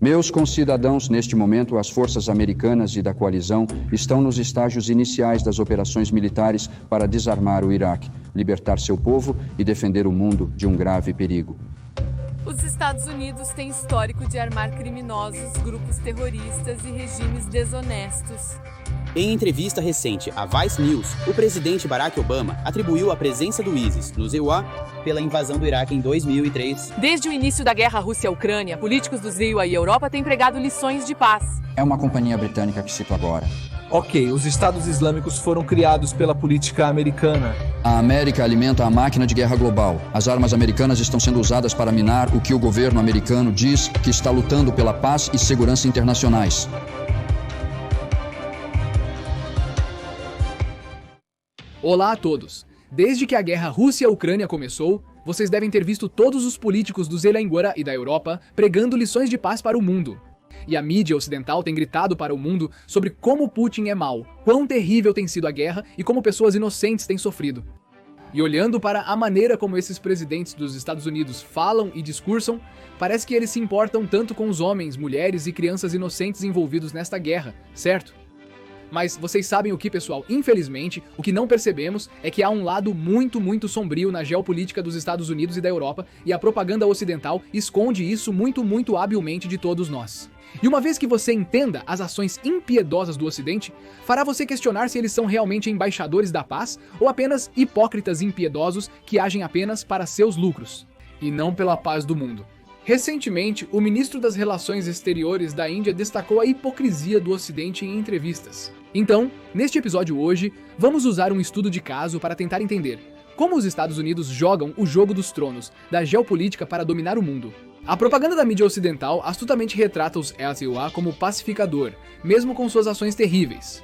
Meus concidadãos, neste momento, as forças americanas e da coalizão estão nos estágios iniciais das operações militares para desarmar o Iraque, libertar seu povo e defender o mundo de um grave perigo. Os Estados Unidos têm histórico de armar criminosos, grupos terroristas e regimes desonestos. Em entrevista recente à Vice News, o presidente Barack Obama atribuiu a presença do ISIS no ZIWA pela invasão do Iraque em 2003. Desde o início da guerra Rússia-Ucrânia, políticos do ZIWA e Europa têm pregado lições de paz. É uma companhia britânica que cito agora. Ok, os Estados Islâmicos foram criados pela política americana. A América alimenta a máquina de guerra global. As armas americanas estão sendo usadas para minar o que o governo americano diz que está lutando pela paz e segurança internacionais. Olá a todos! Desde que a guerra Rússia-Ucrânia começou, vocês devem ter visto todos os políticos do Zelensky e da Europa pregando lições de paz para o mundo. E a mídia ocidental tem gritado para o mundo sobre como Putin é mau, quão terrível tem sido a guerra e como pessoas inocentes têm sofrido. E olhando para a maneira como esses presidentes dos Estados Unidos falam e discursam, parece que eles se importam tanto com os homens, mulheres e crianças inocentes envolvidos nesta guerra, certo? Mas vocês sabem o que, pessoal? Infelizmente, o que não percebemos é que há um lado muito sombrio na geopolítica dos Estados Unidos e da Europa, e a propaganda ocidental esconde isso muito habilmente de todos nós. E uma vez que você entenda as ações impiedosas do Ocidente, fará você questionar se eles são realmente embaixadores da paz ou apenas hipócritas impiedosos que agem apenas para seus lucros, e não pela paz do mundo. Recentemente, o ministro das Relações Exteriores da Índia destacou a hipocrisia do Ocidente em entrevistas. Então, neste episódio hoje, vamos usar um estudo de caso para tentar entender como os Estados Unidos jogam o jogo dos tronos da geopolítica para dominar o mundo. A propaganda da mídia ocidental astutamente retrata os ZIWA como pacificador, mesmo com suas ações terríveis.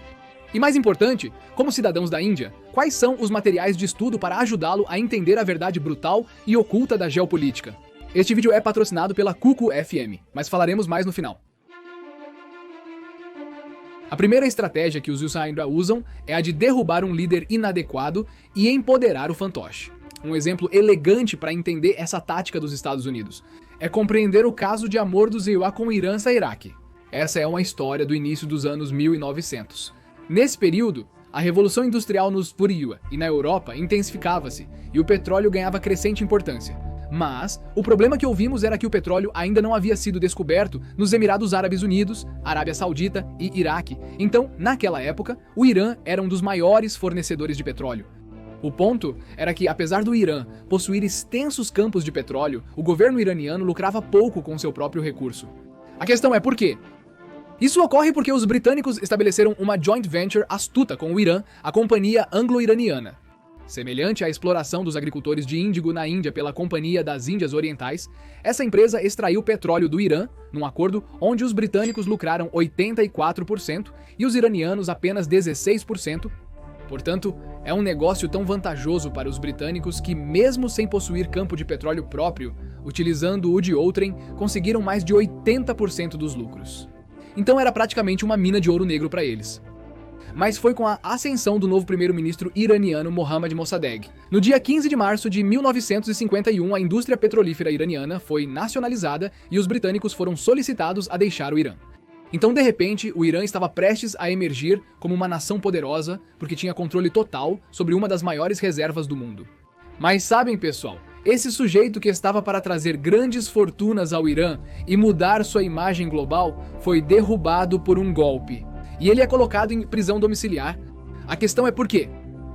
E mais importante, como cidadãos da Índia, quais são os materiais de estudo para ajudá-lo a entender a verdade brutal e oculta da geopolítica? Este vídeo é patrocinado pela Cuco FM, mas falaremos mais no final. A primeira estratégia que os Zelensky usam é a de derrubar um líder inadequado e empoderar o fantoche. Um exemplo elegante para entender essa tática dos Estados Unidos é compreender o caso de amor do ZIWA com Irã e Iraque. Essa é uma história do início dos anos 1900. Nesse período, a Revolução Industrial nos Puriua e na Europa intensificava-se e o petróleo ganhava crescente importância. Mas o problema que ouvimos era que o petróleo ainda não havia sido descoberto nos Emirados Árabes Unidos, Arábia Saudita e Iraque. Então, naquela época, o Irã era um dos maiores fornecedores de petróleo. O ponto era que, apesar do Irã possuir extensos campos de petróleo, o governo iraniano lucrava pouco com seu próprio recurso. A questão é por quê? Isso ocorre porque os britânicos estabeleceram uma joint venture astuta com o Irã, a Companhia Anglo-Iraniana. Semelhante à exploração dos agricultores de índigo na Índia pela Companhia das Índias Orientais, essa empresa extraiu petróleo do Irã, num acordo onde os britânicos lucraram 84% e os iranianos apenas 16%. Portanto, é um negócio tão vantajoso para os britânicos que, mesmo sem possuir campo de petróleo próprio, utilizando o de outrem, conseguiram mais de 80% dos lucros. Então era praticamente uma mina de ouro negro para eles. Mas foi com a ascensão do novo primeiro-ministro iraniano Mohammad Mossadegh. No dia 15 de março de 1951, a indústria petrolífera iraniana foi nacionalizada e os britânicos foram solicitados a deixar o Irã. Então, de repente, o Irã estava prestes a emergir como uma nação poderosa porque tinha controle total sobre uma das maiores reservas do mundo. Mas sabem, pessoal, esse sujeito que estava para trazer grandes fortunas ao Irã e mudar sua imagem global foi derrubado por um golpe. E ele é colocado em prisão domiciliar. A questão é por quê?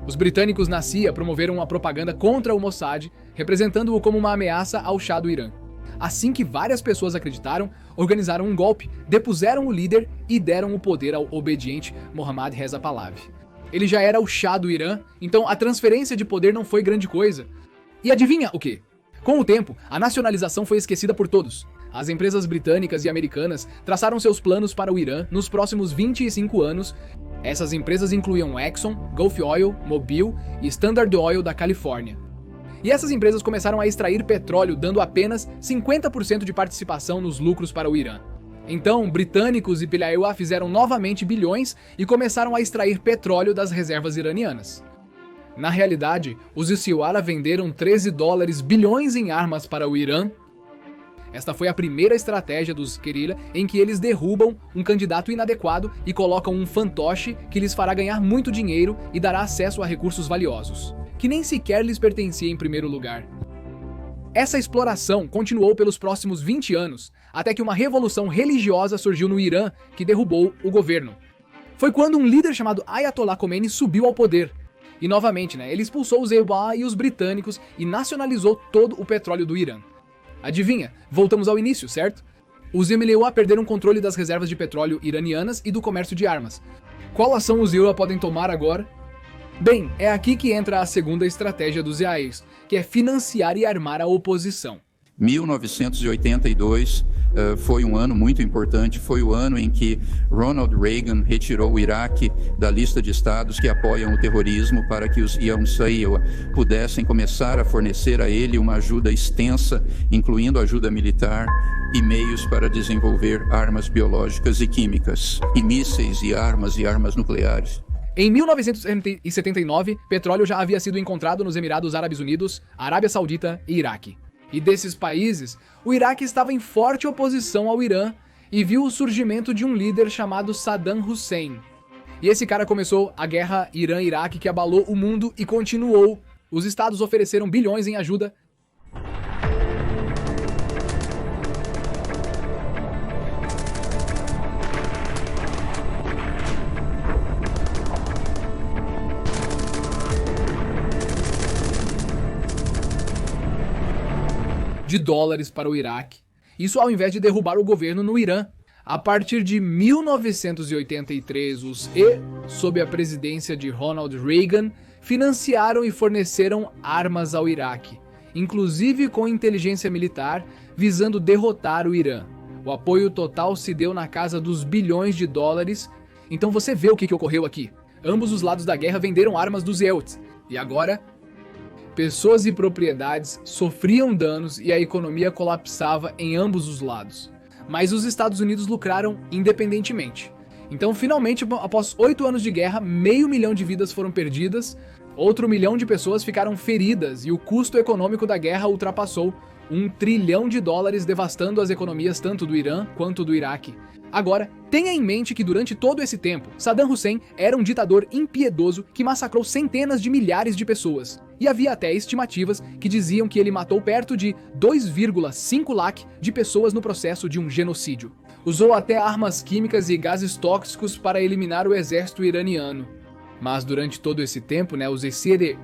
Os britânicos na CIA promoveram uma propaganda contra o Mossad, representando-o como uma ameaça ao Shah do Irã. Assim que várias pessoas acreditaram, organizaram um golpe, depuseram o líder e deram o poder ao obediente Mohammad Reza Pahlavi. Ele já era o Shah do Irã, então a transferência de poder não foi grande coisa. E adivinha o quê? Com o tempo, a nacionalização foi esquecida por todos. As empresas britânicas e americanas traçaram seus planos para o Irã nos próximos 25 anos. Essas empresas incluíam Exxon, Gulf Oil, Mobil e Standard Oil da Califórnia. E essas empresas começaram a extrair petróleo, dando apenas 50% de participação nos lucros para o Irã. Então, britânicos e Pilaewa fizeram novamente bilhões e começaram a extrair petróleo das reservas iranianas. Na realidade, os Isiwara venderam 13 bilhões em armas para o Irã. Esta foi a primeira estratégia dos guerrilha em que eles derrubam um candidato inadequado e colocam um fantoche que lhes fará ganhar muito dinheiro e dará acesso a recursos valiosos, que nem sequer lhes pertencia em primeiro lugar. Essa exploração continuou pelos próximos 20 anos, até que uma revolução religiosa surgiu no Irã que derrubou o governo. Foi quando um líder chamado Ayatollah Khomeini subiu ao poder. E novamente, ele expulsou os EUA e os britânicos e nacionalizou todo o petróleo do Irã. Adivinha? Voltamos ao início, certo? Os EUA perderam o controle das reservas de petróleo iranianas e do comércio de armas. Qual ação os EUA podem tomar agora? Bem, é aqui que entra a segunda estratégia dos EAEs, que é financiar e armar a oposição. 1982 foi um ano muito importante, foi o ano em que Ronald Reagan retirou o Iraque da lista de estados que apoiam o terrorismo para que os Iran pudessem começar a fornecer a ele uma ajuda extensa, incluindo ajuda militar e meios para desenvolver armas biológicas e químicas, e mísseis e armas nucleares. Em 1979, petróleo já havia sido encontrado nos Emirados Árabes Unidos, Arábia Saudita e Iraque. E desses países, o Iraque estava em forte oposição ao Irã e viu o surgimento de um líder chamado Saddam Hussein. E esse cara começou a guerra Irã-Iraque que abalou o mundo e continuou. Os estados ofereceram bilhões em ajuda. De dólares para o Iraque. Isso ao invés de derrubar o governo no Irã. A partir de 1983, os sob a presidência de Ronald Reagan, financiaram e forneceram armas ao Iraque, inclusive com inteligência militar, visando derrotar o Irã. O apoio total se deu na casa dos bilhões de dólares. Então você vê o que ocorreu aqui. Ambos os lados da guerra venderam armas dos EUTs. E agora, pessoas e propriedades sofriam danos e a economia colapsava em ambos os lados. Mas os Estados Unidos lucraram independentemente. Então, finalmente, após 8 anos de guerra, 500 mil de vidas foram perdidas, outro 1 milhão de pessoas ficaram feridas e o custo econômico da guerra ultrapassou $1 trilhão, devastando as economias tanto do Irã quanto do Iraque. Agora, tenha em mente que durante todo esse tempo, Saddam Hussein era um ditador impiedoso que massacrou centenas de milhares de pessoas. E havia até estimativas que diziam que ele matou perto de 2,5 lakh de pessoas no processo de um genocídio. Usou até armas químicas e gases tóxicos para eliminar o exército iraniano. Mas durante todo esse tempo, os Essere,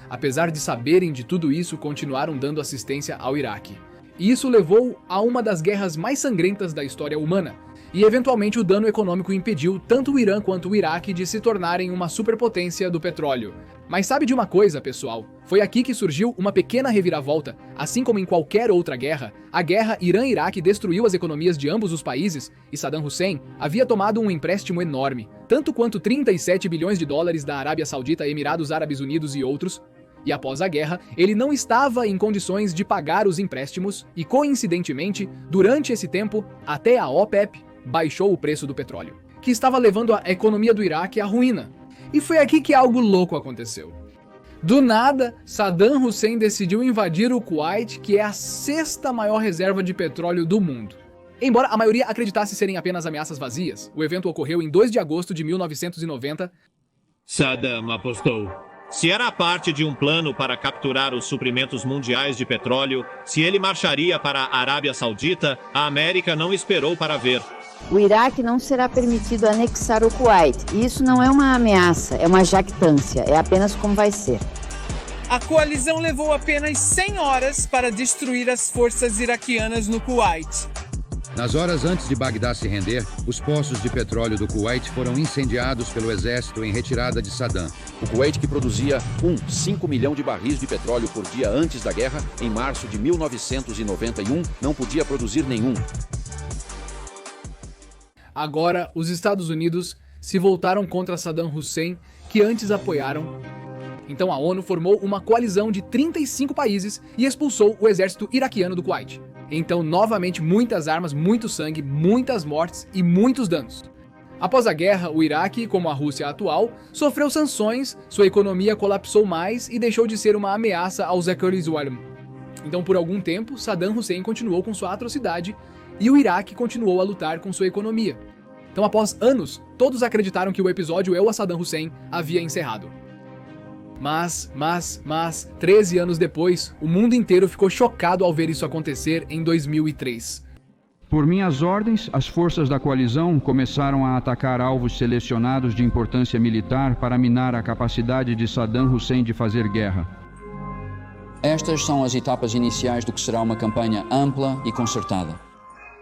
apesar de saberem de tudo isso, continuaram dando assistência ao Iraque. E isso levou a uma das guerras mais sangrentas da história humana. E eventualmente o dano econômico impediu tanto o Irã quanto o Iraque de se tornarem uma superpotência do petróleo. Mas sabe de uma coisa, pessoal? Foi aqui que surgiu uma pequena reviravolta. Assim como em qualquer outra guerra, a guerra Irã-Iraque destruiu as economias de ambos os países e Saddam Hussein havia tomado um empréstimo enorme, tanto quanto 37 bilhões de dólares da Arábia Saudita, Emirados Árabes Unidos e outros. E após a guerra, ele não estava em condições de pagar os empréstimos e, coincidentemente, durante esse tempo, até a OPEP baixou o preço do petróleo, que estava levando a economia do Iraque à ruína. E foi aqui que algo louco aconteceu. Do nada, Saddam Hussein decidiu invadir o Kuwait, que é a 6ª maior reserva de petróleo do mundo. Embora a maioria acreditasse serem apenas ameaças vazias, o evento ocorreu em 2 de agosto de 1990. Saddam apostou. Se era parte de um plano para capturar os suprimentos mundiais de petróleo, se ele marcharia para a Arábia Saudita, a América não esperou para ver. O Iraque não será permitido anexar o Kuwait. E isso não é uma ameaça, é uma jactância, é apenas como vai ser. A coalizão levou apenas 100 horas para destruir as forças iraquianas no Kuwait. Nas horas antes de Bagdá se render, os poços de petróleo do Kuwait foram incendiados pelo exército em retirada de Saddam. O Kuwait, que produzia 5 milhão de barris de petróleo por dia antes da guerra, em março de 1991, não podia produzir nenhum. Agora, os Estados Unidos se voltaram contra Saddam Hussein, que antes apoiaram. Então a ONU formou uma coalizão de 35 países e expulsou o exército iraquiano do Kuwait. Então, novamente, muitas armas, muito sangue, muitas mortes e muitos danos. Após a guerra, o Iraque, como a Rússia atual, sofreu sanções, sua economia colapsou mais e deixou de ser uma ameaça aos Ekurizwalm. Então, por algum tempo, Saddam Hussein continuou com sua atrocidade e o Iraque continuou a lutar com sua economia. Então, após anos, todos acreditaram que o episódio Eu a Saddam Hussein havia encerrado. Mas, 13 anos depois, o mundo inteiro ficou chocado ao ver isso acontecer em 2003. Por minhas ordens, as forças da coalizão começaram a atacar alvos selecionados de importância militar para minar a capacidade de Saddam Hussein de fazer guerra. Estas são as etapas iniciais do que será uma campanha ampla e concertada.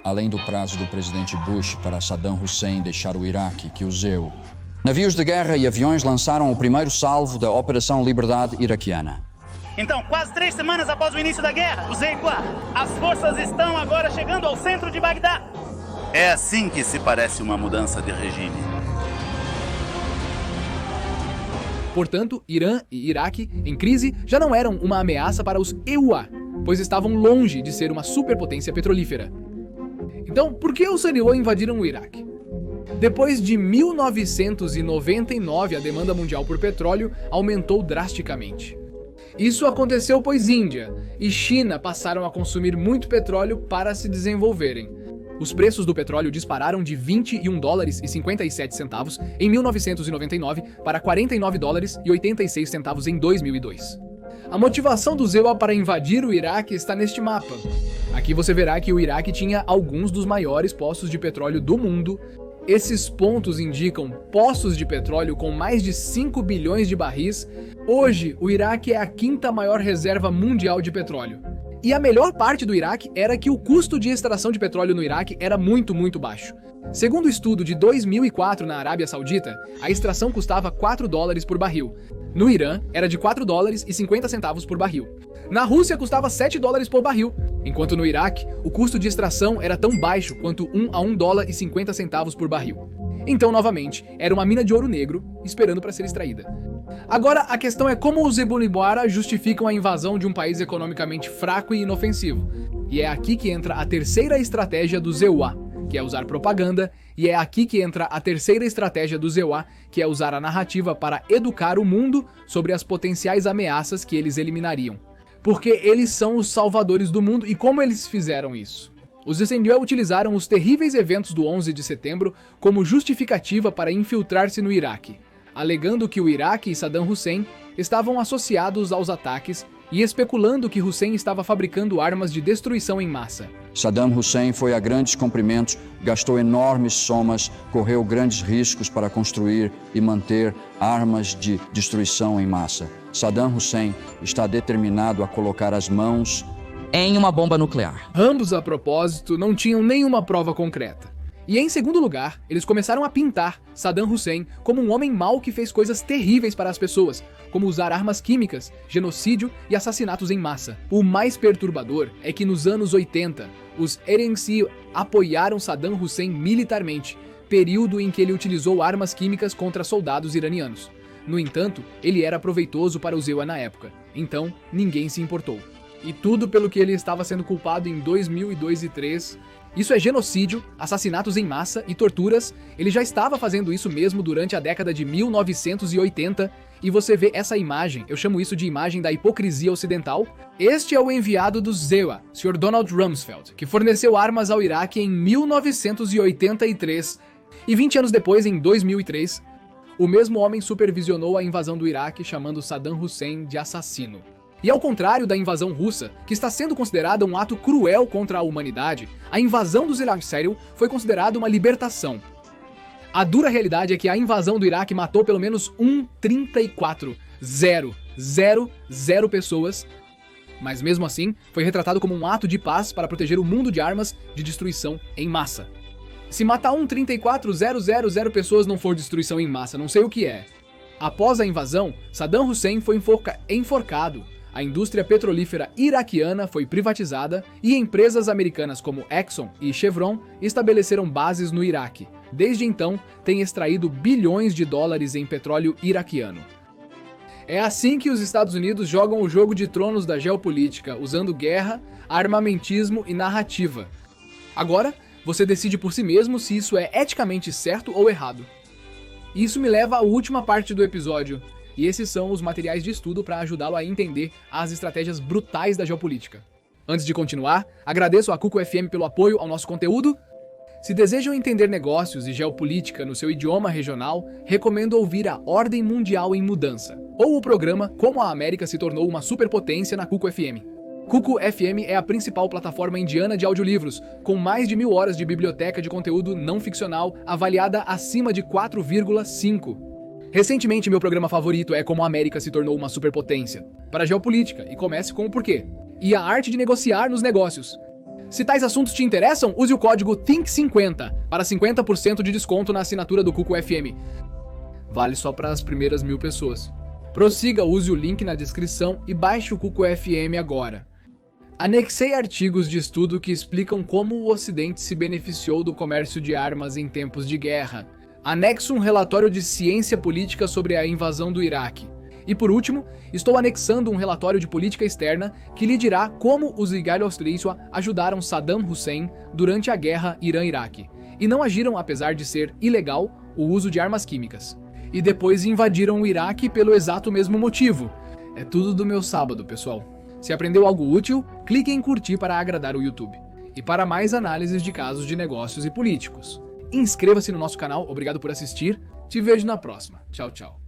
Além do prazo do presidente Bush para Saddam Hussein deixar o Iraque, que o ZEU. Navios de guerra e aviões lançaram o primeiro salvo da Operação Liberdade Iraquiana. Então, quase 3 semanas após o início da guerra, o Zeikwa, as forças estão agora chegando ao centro de Bagdá. É assim que se parece uma mudança de regime. Portanto, Irã e Iraque, em crise, já não eram uma ameaça para os EUA, pois estavam longe de ser uma superpotência petrolífera. Então, por que os Sanilô invadiram o Iraque? Depois de 1999, a demanda mundial por petróleo aumentou drasticamente. Isso aconteceu pois Índia e China passaram a consumir muito petróleo para se desenvolverem. Os preços do petróleo dispararam de $21,57 em 1999 para $49,86 em 2002. A motivação do ZEUA para invadir o Iraque está neste mapa. Aqui você verá que o Iraque tinha alguns dos maiores poços de petróleo do mundo. Esses pontos indicam poços de petróleo com mais de 5 bilhões de barris. Hoje, o Iraque é a 5ª maior reserva mundial de petróleo. E a melhor parte do Iraque era que o custo de extração de petróleo no Iraque era muito baixo. Segundo o estudo de 2004 na Arábia Saudita, a extração custava $4 por barril. No Irã, era de $4,50 por barril. Na Rússia, custava $7 por barril, enquanto no Iraque, o custo de extração era tão baixo quanto $1 a $1,50 por barril. Então, novamente, era uma mina de ouro negro esperando para ser extraída. Agora, a questão é como os Ebunibara justificam a invasão de um país economicamente fraco e inofensivo. E é aqui que entra a terceira estratégia do ZEUA, que é usar propaganda, e é aqui que entra a terceira estratégia do ZEUA, que é usar a narrativa para educar o mundo sobre as potenciais ameaças que eles eliminariam. Porque eles são os salvadores do mundo, e como eles fizeram isso? Os Incendios utilizaram os terríveis eventos do 11 de setembro como justificativa para infiltrar-se no Iraque, alegando que o Iraque e Saddam Hussein estavam associados aos ataques e especulando que Hussein estava fabricando armas de destruição em massa. Saddam Hussein foi a grandes comprimentos, gastou enormes somas, correu grandes riscos para construir e manter armas de destruição em massa. Saddam Hussein está determinado a colocar as mãos em uma bomba nuclear. Ambos, a propósito, não tinham nenhuma prova concreta. E em segundo lugar, eles começaram a pintar Saddam Hussein como um homem mau que fez coisas terríveis para as pessoas, como usar armas químicas, genocídio e assassinatos em massa. O mais perturbador é que nos anos 80, os RNC apoiaram Saddam Hussein militarmente, período em que ele utilizou armas químicas contra soldados iranianos. No entanto, ele era proveitoso para o ZEUA na época, então ninguém se importou. E tudo pelo que ele estava sendo culpado em 2002 e 2003. Isso é genocídio, assassinatos em massa e torturas. Ele já estava fazendo isso mesmo durante a década de 1980. E você vê essa imagem, eu chamo isso de imagem da hipocrisia ocidental. Este é o enviado do ZEUA, Sr. Donald Rumsfeld, que forneceu armas ao Iraque em 1983. E 20 anos depois, em 2003, o mesmo homem supervisionou a invasão do Iraque, chamando Saddam Hussein de assassino. E ao contrário da invasão russa, que está sendo considerada um ato cruel contra a humanidade, a invasão dos Iraque Sírio foi considerada uma libertação. A dura realidade é que a invasão do Iraque matou pelo menos 134,000 pessoas, mas mesmo assim foi retratado como um ato de paz para proteger o mundo de armas de destruição em massa. Se matar 134,000 pessoas não for destruição em massa, não sei o que é. Após a invasão, Saddam Hussein foi enforcado. A indústria petrolífera iraquiana foi privatizada e empresas americanas como Exxon e Chevron estabeleceram bases no Iraque. Desde então, tem extraído bilhões de dólares em petróleo iraquiano. É assim que os Estados Unidos jogam o jogo de tronos da geopolítica, usando guerra, armamentismo e narrativa. Agora, você decide por si mesmo se isso é eticamente certo ou errado. Isso me leva à última parte do episódio. E esses são os materiais de estudo para ajudá-lo a entender as estratégias brutais da geopolítica. Antes de continuar, agradeço a Cuco FM pelo apoio ao nosso conteúdo. Se desejam entender negócios e geopolítica no seu idioma regional, recomendo ouvir a Ordem Mundial em Mudança, ou o programa Como a América se tornou uma superpotência na Cuco FM. Cuco FM é a principal plataforma indiana de audiolivros, com mais de 1000 horas de biblioteca de conteúdo não ficcional avaliada acima de 4,5. Recentemente, meu programa favorito é Como a América se tornou uma superpotência, para a geopolítica, e comece com o porquê. E a arte de negociar nos negócios. Se tais assuntos te interessam, use o código THINK50 para 50% de desconto na assinatura do Cuco FM. Vale só para as primeiras 1000 pessoas. Prossiga, use o link na descrição e baixe o Cuco FM agora. Anexei artigos de estudo que explicam como o Ocidente se beneficiou do comércio de armas em tempos de guerra. Anexo um relatório de ciência política sobre a invasão do Iraque. E por último, estou anexando um relatório de política externa que lhe dirá como os Igalo-Austrícia ajudaram Saddam Hussein durante a guerra Irã-Iraque, e não agiram, apesar de ser ilegal, o uso de armas químicas. E depois invadiram o Iraque pelo exato mesmo motivo. É tudo do meu sábado, pessoal. Se aprendeu algo útil, clique em curtir para agradar o YouTube. E para mais análises de casos de negócios e políticos, inscreva-se no nosso canal. Obrigado por assistir. Te vejo na próxima. Tchau, tchau.